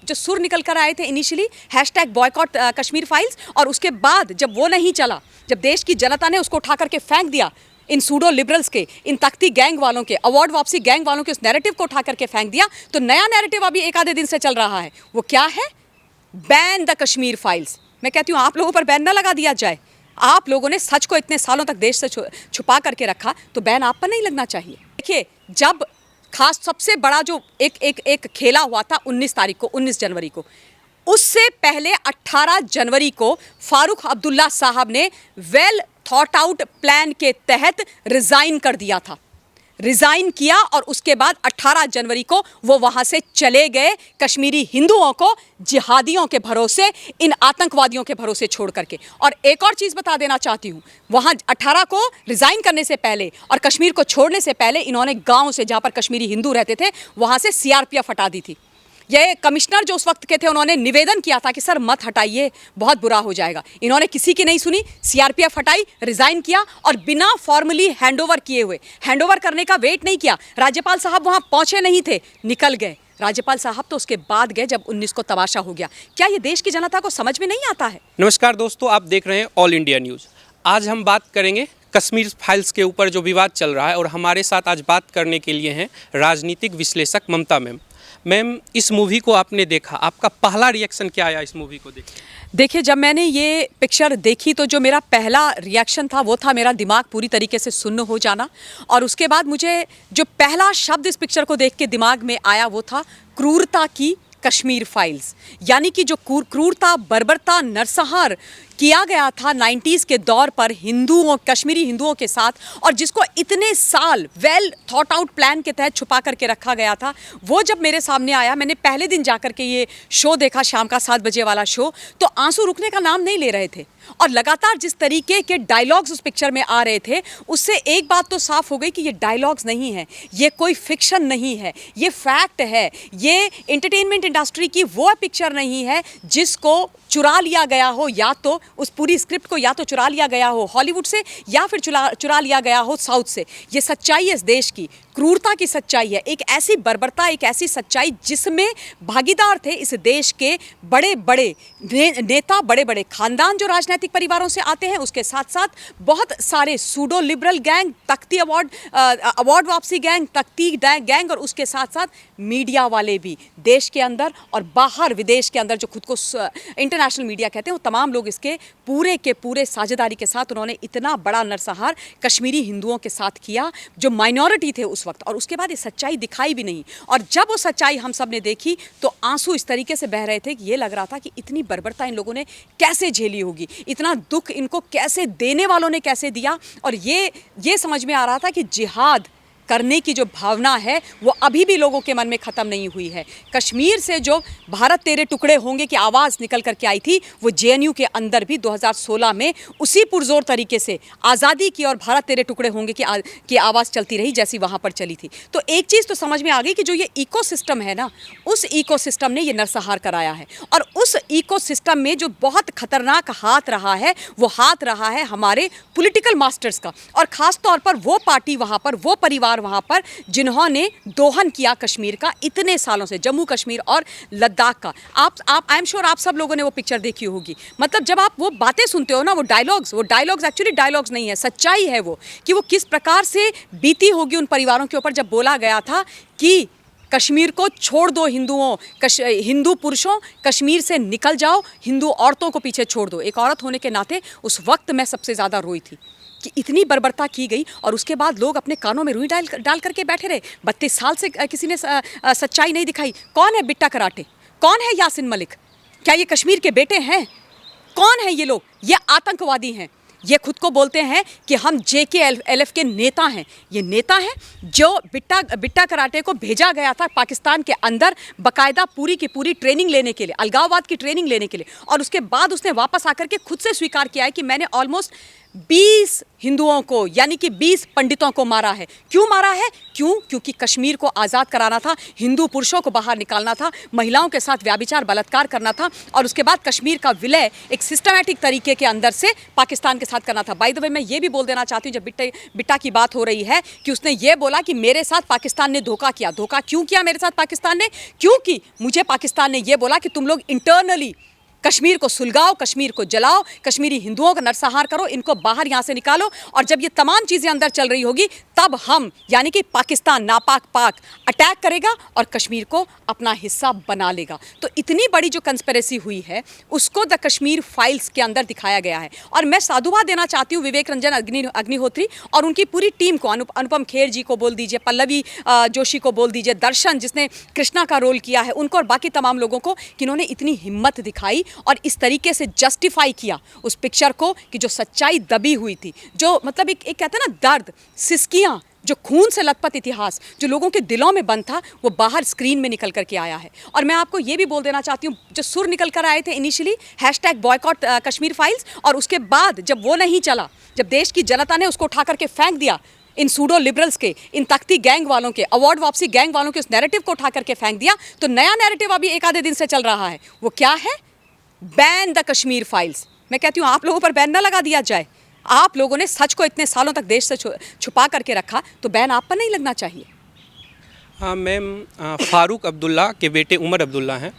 जो सुर निकल कर आए थे initially hashtag boycott Kashmir files, और उसके बाद जब वो नहीं चला, जब देश की जनता ने उसको उठा करके फेंक दिया इन सूडो लिबरल्स के, इन तख्ती गैंग वालों के, अवार्ड वापसी गैंग वालों के उस नैरेटिव को उठा करके फेंक दिया, तो नया नैरेटिव अभी एक आधे दिन से चल रहा है। वो क्या है? Ban the Kashmir files. मैं कहती हूँ आप लोगों पर बैन ना लगा दिया जाए। आप लोगों ने सच को इतने सालों तक देश से छुपा करके रखा, तो बैन आप पर नहीं लगना चाहिए। देखिए, जब खास सबसे बड़ा जो एक खेला हुआ था 19 तारीख को, 19 जनवरी को, उससे पहले 18 जनवरी को फारूक अब्दुल्ला साहब ने वेल थॉट आउट प्लान के तहत रिजाइन कर दिया था। रिजाइन किया और उसके बाद 18 जनवरी को वो वहां से चले गए, कश्मीरी हिंदुओं को जिहादियों के भरोसे, इन आतंकवादियों के भरोसे छोड़ करके। और एक और चीज बता देना चाहती हूं, वहां 18 को रिजाइन करने से पहले और कश्मीर को छोड़ने से पहले इन्होंने गांव से, जहां पर कश्मीरी हिंदू रहते थे, वहां से सीआरपीएफ हटा दी थी। ये कमिश्नर जो उस वक्त के थे, उन्होंने निवेदन किया था कि सर मत हटाइए, बहुत बुरा हो जाएगा। इन्होंने किसी की नहीं सुनी, सीआरपीएफ हटाई, रिजाइन किया और बिना फॉर्मली हैंडओवर किए हुए, हैंडओवर करने का वेट नहीं किया। राज्यपाल साहब वहां पहुंचे नहीं थे, निकल गए। राज्यपाल साहब तो उसके बाद गए जब 19 को तमाशा हो गया। क्या ये देश की जनता को समझ में नहीं आता है? नमस्कार दोस्तों, आप देख रहे हैं ऑल इंडिया न्यूज़। आज हम बात करेंगे कश्मीर फाइल्स के ऊपर जो विवाद चल रहा है, और हमारे साथ आज बात करने के लिए हैं राजनीतिक विश्लेषक ममता मैम। मैम, इस मूवी को आपने देखा, आपका पहला रिएक्शन क्या आया इस मूवी को देख? देखिए, जब मैंने ये पिक्चर देखी तो जो मेरा पहला रिएक्शन था वो था मेरा दिमाग पूरी तरीके से सुन्न हो जाना। और उसके बाद मुझे जो पहला शब्द इस पिक्चर को देख के दिमाग में आया वो था क्रूरता की कश्मीर फाइल्स। यानी कि जो क्रूरता, बर्बरता, नरसंहार किया गया था 90s के दौर पर हिंदुओं, कश्मीरी हिंदुओं के साथ, और जिसको इतने साल वेल थॉट आउट प्लान के तहत छुपा करके रखा गया था, वो जब मेरे सामने आया, मैंने पहले दिन जाकर के ये शो देखा, शाम का 7 बजे वाला शो, तो आंसू रुकने का नाम नहीं ले रहे थे। और लगातार जिस तरीके के डायलॉग्स उस पिक्चर में आ रहे थे, उससे एक बात तो साफ हो गई कि ये डायलॉग्स नहीं है, ये कोई फिक्शन नहीं है, ये फैक्ट है। ये एंटरटेनमेंट इंडस्ट्री की वो पिक्चर नहीं है जिसको चुरा लिया गया हो, या तो उस पूरी स्क्रिप्ट को या तो चुरा लिया गया हो हॉलीवुड से, या फिर चुरा लिया गया हो साउथ से। ये सच्चाई है इस देश की, क्रूरता की सच्चाई है, एक ऐसी बर्बरता, एक ऐसी सच्चाई जिसमें भागीदार थे इस देश के बड़े बड़े नेता, बड़े बड़े खानदान जो राजनीतिक परिवारों से आते हैं, उसके साथ साथ बहुत सारे सूडो लिबरल गैंग, तख्ती अवार्ड वापसी गैंग, तख्ती गैंग, और उसके साथ साथ मीडिया वाले भी, देश के अंदर और बाहर विदेश के अंदर जो खुद को इंटरनेशनल मीडिया कहते हैं, वो तमाम लोग इसके पूरे के पूरे साझेदारी के साथ उन्होंने इतना बड़ा नरसंहार कश्मीरी हिंदुओं के साथ किया जो माइनॉरिटी थे उस वक्त। और उसके बाद ये सच्चाई दिखाई भी नहीं, और जब वो सच्चाई हम सब ने देखी तो आंसू इस तरीके से बह रहे थे कि ये लग रहा था कि इतनी बर्बरता इन लोगों ने कैसे झेली होगी, इतना दुख इनको कैसे देने वालों ने कैसे दिया। और ये समझ में आ रहा था कि जिहाद करने की जो भावना है वो अभी भी लोगों के मन में ख़त्म नहीं हुई है। कश्मीर से जो भारत तेरे टुकड़े होंगे की आवाज़ निकल करके आई थी, वो जेएनयू के अंदर भी 2016 में उसी पुरजोर तरीके से आज़ादी की और भारत तेरे टुकड़े होंगे की आवाज़ चलती रही जैसी वहाँ पर चली थी। तो एक चीज़ तो समझ में आ गई कि जो ये इकोसिस्टम है ना, उस इकोसिस्टम ने ये नरसंहार कराया है। और उस इकोसिस्टम में जो बहुत खतरनाक हाथ रहा है, वो हाथ रहा है हमारे पॉलिटिकल मास्टर्स का, और ख़ास तौर पर वो पार्टी वहाँ पर, वो परिवार वहां पर जिन्होंने दोहन किया कश्मीर का इतने सालों से, जम्मू कश्मीर और लद्दाख का। आप आई एम श्योर आप सब लोगों ने वो पिक्चर देखी होगी। मतलब जब आप वो बातें सुनते हो ना, वो डायलॉग्स एक्चुअली डायलॉग्स नहीं है, सच्चाई है वो, कि वो किस प्रकार से बीती होगी उन परिवारों के ऊपर जब बोला गया था कि कश्मीर को छोड़ दो हिंदुओं, हिंदू पुरुषों, कश्मीर से निकल जाओ, हिंदू औरतों को पीछे छोड़ दो। एक औरत होने के नाते उस वक्त मैं सबसे ज़्यादा रोई थी कि इतनी बर्बरता की गई, और उसके बाद लोग अपने कानों में रुई डाल करके बैठे रहे। 32 साल से किसी ने सच्चाई नहीं दिखाई। कौन है बिट्टा कराटे? कौन है यासिन मलिक? क्या ये कश्मीर के बेटे हैं? कौन है ये लोग? ये आतंकवादी हैं। ये खुद को बोलते हैं कि हम JKLF के नेता हैं। ये नेता हैं जो बिट्टा कराटे को भेजा गया था पाकिस्तान के अंदर बाकायदा पूरी की पूरी ट्रेनिंग लेने के लिए, अलगाववाद की ट्रेनिंग लेने के लिए, और उसके बाद उसने वापस आकर के खुद से स्वीकार किया है कि मैंने ऑलमोस्ट 20 हिंदुओं को यानी कि 20 पंडितों को मारा है। क्यों मारा है? क्योंकि कश्मीर को आज़ाद कराना था, हिंदू पुरुषों को बाहर निकालना था, महिलाओं के साथ व्याभिचार बलात्कार करना था और उसके बाद कश्मीर का विलय एक सिस्टमैटिक तरीके के अंदर से पाकिस्तान के साथ करना था। बाय द वे मैं ये भी बोल देना चाहती हूँ, जब बिट्टा की बात हो रही है कि उसने ये बोला कि मेरे साथ पाकिस्तान ने धोखा किया। धोखा क्यों किया मेरे साथ पाकिस्तान ने? क्योंकि मुझे पाकिस्तान ने ये बोला कि तुम लोग इंटरनली कश्मीर को सुलगाओ, कश्मीर को जलाओ, कश्मीरी हिंदुओं का नरसंहार करो, इनको बाहर यहाँ से निकालो और जब ये तमाम चीज़ें अंदर चल रही होगी तब हम यानी कि पाकिस्तान नापाक पाक अटैक करेगा और कश्मीर को अपना हिस्सा बना लेगा। तो इतनी बड़ी जो कंस्पिरेसी हुई है उसको द कश्मीर फाइल्स के अंदर दिखाया गया है। और मैं साधुवाद देना चाहती हूँ विवेक रंजन अग्निहोत्री और उनकी पूरी टीम को, अनुपम खेर जी को बोल दीजिए, पल्लवी जोशी को बोल दीजिए, दर्शन जिसने कृष्णा का रोल किया है उनको और बाकी तमाम लोगों को कि इन्होंने इतनी हिम्मत दिखाई और इस तरीके से जस्टिफाई किया उस पिक्चर को कि जो सच्चाई दबी हुई थी, जो मतलब एक कहते हैं ना दर्द, सिसकियाँ, जो खून से लथपथ इतिहास जो लोगों के दिलों में बंद था वो बाहर स्क्रीन में निकल करके आया है। और मैं आपको ये भी बोल देना चाहती हूँ, जो सुर निकल कर आए थे इनिशियली #बॉयकॉट कश्मीर फाइल्स और उसके बाद जब वो नहीं चला, जब देश की जनता ने उसको उठा करके फेंक दिया, इन सूडो लिबरल्स के, इन तख्ती गैंग वालों के, अवार्ड वापसी गैंग वालों के उस नैरेटिव को उठा करके फेंक दिया, तो नया नैरेटिव अभी एक आधे दिन से चल रहा है। वो क्या है? Ban the Kashmir files. मैं कहती हूँ आप लोगों पर बैन ना लगा दिया जाए। आप लोगों ने सच को इतने सालों तक देश से छुपा करके रखा, तो बैन आप पर नहीं लगना चाहिए। हाँ मैम, फ़ारूक अब्दुल्ला के बेटे उमर अब्दुल्ला हैं।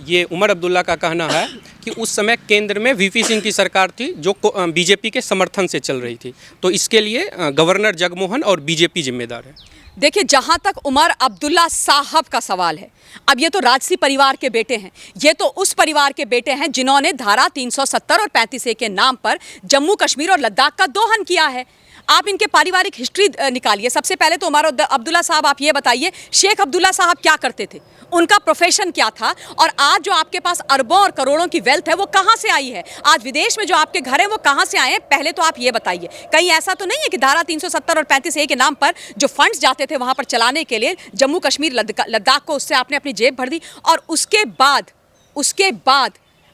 ये उमर अब्दुल्ला का कहना है कि उस समय केंद्र में वीपी सिंह की सरकार थी जो बीजेपी के समर्थन से चल रही थी, तो इसके लिए गवर्नर जगमोहन और बीजेपी जिम्मेदार है। देखिए, जहाँ तक उमर अब्दुल्ला साहब का सवाल है, अब ये तो राजसी परिवार के बेटे हैं, ये तो उस परिवार के बेटे हैं जिन्होंने धारा 370 और 35A के नाम पर जम्मू कश्मीर और लद्दाख का दोहन किया है। आप इनके पारिवारिक हिस्ट्री निकालिए। सबसे पहले तो उमर अब्दुल्ला साहब आप ये बताइए, शेख अब्दुल्ला साहब क्या करते थे, उनका प्रोफेशन क्या था, और आज जो आपके पास अरबों और करोड़ों की वेल्थ है वो कहाँ से आई है? आज विदेश में जो आपके घर हैं वो कहाँ से आए हैं? पहले तो आप ये बताइए। कहीं ऐसा तो नहीं है कि धारा 370 और 35A के नाम पर जो फंड्स जाते थे वहाँ पर चलाने के लिए जम्मू कश्मीर लद्दाख को, उससे आपने अपनी जेब भर दी और उसके बाद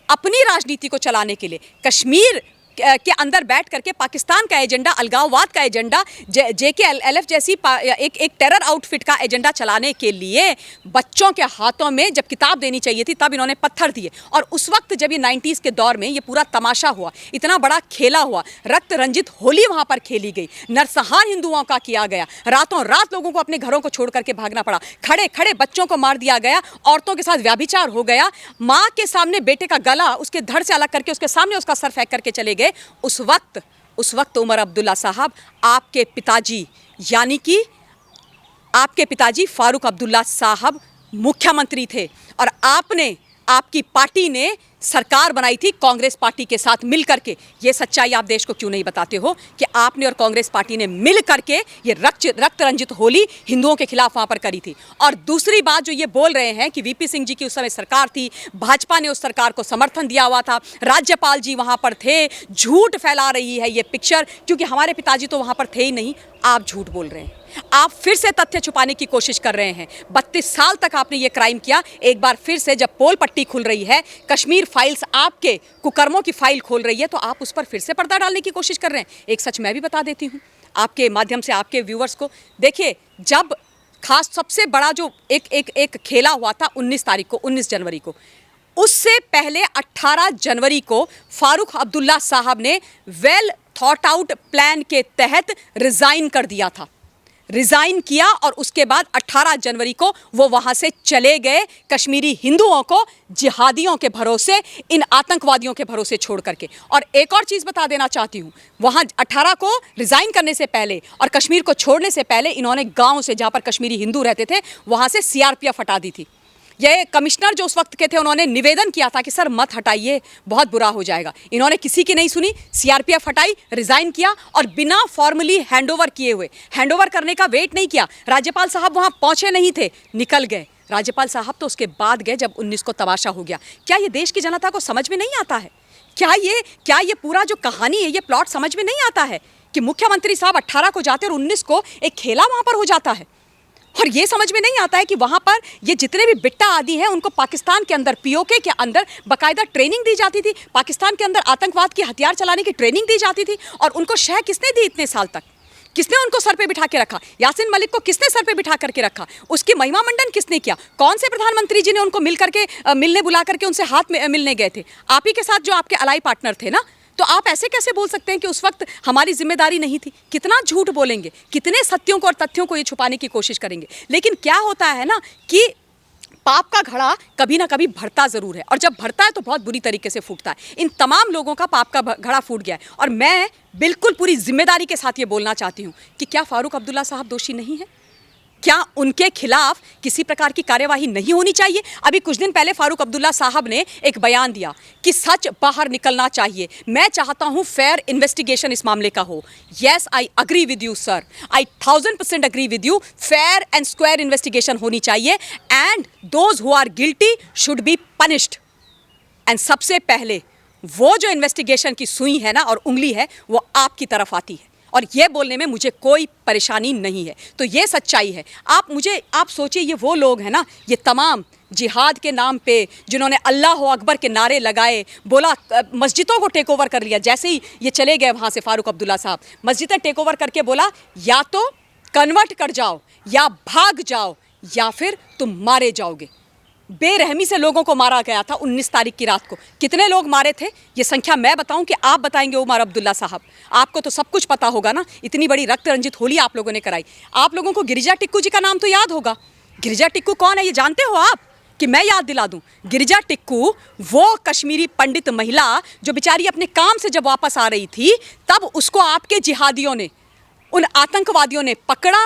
अपनी राजनीति को चलाने के लिए कश्मीर के अंदर बैठ करके पाकिस्तान का एजेंडा, अलगाववाद का एजेंडा, JKLF जैसी एक टेरर आउटफिट का एजेंडा चलाने के लिए बच्चों के हाथों में जब किताब देनी चाहिए थी तब इन्होंने पत्थर दिए। और उस वक्त जब ये 90s के दौर में ये पूरा तमाशा हुआ, इतना बड़ा खेला हुआ, रक्त रंजित होली वहाँ पर खेली गई, नरसंहार हिंदुओं का किया गया, रातों रात लोगों को अपने घरों को छोड़ करके भागना पड़ा, खड़े खड़े बच्चों को मार दिया गया, औरतों के साथ व्याभिचार हो गया, माँ के सामने बेटे का गला उसके धड़ से अलग करके उसके सामने उसका सर फेंक करके चले गए। उस वक्त उमर अब्दुल्ला साहब आपके पिताजी यानी कि आपके पिताजी फारूक अब्दुल्ला साहब मुख्यमंत्री थे और आपकी पार्टी ने सरकार बनाई थी कांग्रेस पार्टी के साथ मिल करके। ये सच्चाई आप देश को क्यों नहीं बताते हो कि आपने और कांग्रेस पार्टी ने मिल करके ये रक्त रंजित होली हिंदुओं के खिलाफ वहां पर करी थी। और दूसरी बात जो ये बोल रहे हैं कि वीपी सिंह जी की उस समय सरकार थी, भाजपा ने उस सरकार को समर्थन दिया हुआ था, राज्यपाल जी वहां पर थे, झूठ फैला रही है ये पिक्चर, क्योंकि हमारे पिताजी तो वहां पर थे ही नहीं। आप झूठ बोल रहे हैं, आप फिर से तथ्य छुपाने की कोशिश कर रहे हैं। 32 साल तक आपने ये क्राइम किया, एक बार फिर से जब पोल पट्टी खुल रही है, कश्मीर फाइल्स आपके कुकर्मों की फाइल खोल रही है, तो आप उस पर फिर से पर्दा डालने की कोशिश कर रहे हैं। एक सच मैं भी बता देती हूँ आपके माध्यम से आपके व्यूअर्स को। देखिए, जब खास सबसे बड़ा जो एक खेला हुआ था 19 जनवरी को, उससे पहले 18 जनवरी को फारूक अब्दुल्ला साहब ने वेल थॉट आउट प्लान के तहत रिजाइन कर दिया था, रिजाइन किया और उसके बाद 18 जनवरी को वो वहां से चले गए, कश्मीरी हिंदुओं को जिहादियों के भरोसे, इन आतंकवादियों के भरोसे छोड़ करके। और एक और चीज बता देना चाहती हूं, वहां 18 को रिजाइन करने से पहले और कश्मीर को छोड़ने से पहले इन्होंने गांव से, जहां पर कश्मीरी हिंदू रहते थे, वहां से CRPF हटा दी थी। ये कमिश्नर जो उस वक्त के थे उन्होंने निवेदन किया था कि सर मत हटाइए, बहुत बुरा हो जाएगा। इन्होंने किसी की नहीं सुनी, CRPF हटाई, रिजाइन किया और बिना फॉर्मली हैंडओवर किए हुए, हैंडओवर करने का वेट नहीं किया, राज्यपाल साहब वहां पहुंचे नहीं थे, निकल गए। राज्यपाल साहब तो उसके बाद गए जब 19 को तमाशा हो गया। क्या ये देश की जनता को समझ में नहीं आता है? क्या ये पूरा जो कहानी है, ये प्लॉट समझ में नहीं आता है कि मुख्यमंत्री साहब 18 को जाते और 19 को एक खेला वहां पर हो जाता है? और ये समझ में नहीं आता है कि वहाँ पर ये जितने भी बिट्टा आदि हैं उनको पाकिस्तान के अंदर पीओके के अंदर बाकायदा ट्रेनिंग दी जाती थी, पाकिस्तान के अंदर आतंकवाद की हथियार चलाने की ट्रेनिंग दी जाती थी। और उनको शह किसने दी इतने साल तक? किसने उनको सर पे बिठा के रखा? यासीन मलिक को किसने सर पे बिठा करके रखा? उसकी महिमा मंडन किसने किया? कौन से प्रधानमंत्री जी ने उनको मिल करके मिलने बुला करके उनसे हाथ में मिलने गए थे? आप ही के साथ जो आपके अलाई पार्टनर थे ना। तो आप ऐसे कैसे बोल सकते हैं कि उस वक्त हमारी जिम्मेदारी नहीं थी? कितना झूठ बोलेंगे, कितने सत्यों को और तथ्यों को ये छुपाने की कोशिश करेंगे। लेकिन क्या होता है ना कि पाप का घड़ा कभी ना कभी भरता जरूर है, और जब भरता है तो बहुत बुरी तरीके से फूटता है। इन तमाम लोगों का पाप का घड़ा फूट गया है, और मैं बिल्कुल पूरी जिम्मेदारी के साथ ये बोलना चाहती हूँ कि क्या फारूक अब्दुल्ला साहब दोषी नहीं है? क्या उनके खिलाफ किसी प्रकार की कार्यवाही नहीं होनी चाहिए? अभी कुछ दिन पहले फारूक अब्दुल्ला साहब ने एक बयान दिया कि सच बाहर निकलना चाहिए। मैं चाहता हूं फेयर इन्वेस्टिगेशन इस मामले का हो। Yes, I agree with you sir, I 1000% agree with you. Fair and square investigation होनी चाहिए, and those who are guilty should be punished. एंड सबसे पहले वो जो इन्वेस्टिगेशन की सुई है ना और उंगली है, वो आपकी तरफ आती है, और ये बोलने में मुझे कोई परेशानी नहीं है। तो ये सच्चाई है। आप सोचिए, ये वो लोग हैं ना, ये तमाम जिहाद के नाम पे जिन्होंने अल्लाह अकबर के नारे लगाए, बोला मस्जिदों को टेक ओवर कर लिया। जैसे ही ये चले गए वहाँ से फारूक अब्दुल्ला साहब, मस्जिदें टेक ओवर करके बोला या तो कन्वर्ट कर जाओ, या भाग जाओ, या फिर तुम मारे जाओगे। बेरहमी से लोगों को मारा गया था 19 तारीख की रात को। कितने लोग मारे थे ये संख्या मैं बताऊं कि आप बताएंगे उमर अब्दुल्ला साहब? आपको तो सब कुछ पता होगा ना, इतनी बड़ी रक्त रंजित होली आप लोगों ने कराई। आप लोगों को गिरिजा टिक्कू जी का नाम तो याद होगा। गिरिजा टिक्कू कौन है ये जानते हो आप? कि मैं याद दिला दूं? गिरिजा टिक्कू वो कश्मीरी पंडित महिला जो बेचारी अपने काम से जब वापस आ रही थी, तब उसको आपके जिहादियों ने, उन आतंकवादियों ने पकड़ा,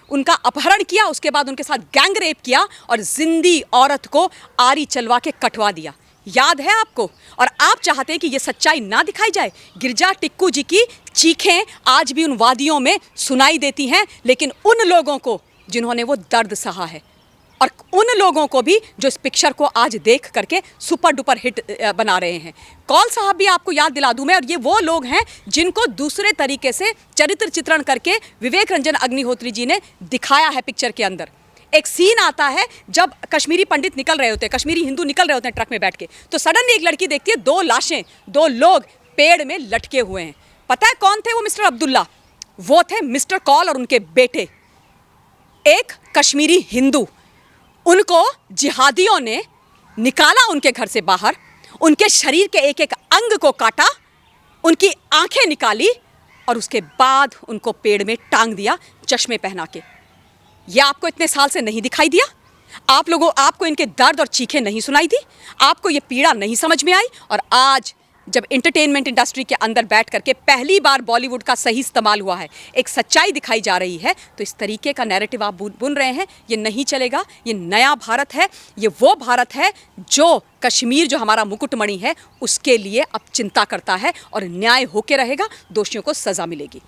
उनका अपहरण किया, उसके बाद उनके साथ गैंग रेप किया और जिंदी औरत को आरी चलवा के कटवा दिया। याद है आपको? और आप चाहते हैं कि ये सच्चाई ना दिखाई जाए। गिरजा टिक्कू जी की चीखें आज भी उन वादियों में सुनाई देती हैं, लेकिन उन लोगों को जिन्होंने वो दर्द सहा है, और उन लोगों को भी जो इस पिक्चर को आज देख करके सुपर डुपर हिट बना रहे हैं। कौल साहब भी आपको याद दिला दूं मैं, और ये वो लोग हैं जिनको दूसरे तरीके से चरित्र चित्रण करके विवेक रंजन अग्निहोत्री जी ने दिखाया है पिक्चर के अंदर। एक सीन आता है जब कश्मीरी पंडित निकल रहे होते हैं, कश्मीरी हिंदू निकल रहे होते हैं ट्रक में बैठ के, तो सडनली एक लड़की देखती है 2 लाशें, 2 लोग पेड़ में लटके हुए हैं। पता है कौन थे वो मिस्टर अब्दुल्ला? वो थे मिस्टर कौल और उनके बेटे, एक कश्मीरी हिंदू। उनको जिहादियों ने निकाला उनके घर से बाहर, उनके शरीर के एक एक अंग को काटा, उनकी आंखें निकाली, और उसके बाद उनको पेड़ में टांग दिया चश्मे पहना के। यह आपको इतने साल से नहीं दिखाई दिया? आपको इनके दर्द और चीखें नहीं सुनाई दी? आपको ये पीड़ा नहीं समझ में आई? और आज जब एंटरटेनमेंट इंडस्ट्री के अंदर बैठ करके पहली बार बॉलीवुड का सही इस्तेमाल हुआ है, एक सच्चाई दिखाई जा रही है, तो इस तरीके का नैरेटिव आप बुन रहे हैं। ये नहीं चलेगा। ये नया भारत है, ये वो भारत है जो कश्मीर, जो हमारा मुकुटमणि है, उसके लिए अब चिंता करता है, और न्याय होके रहेगा, दोषियों को सजा मिलेगी।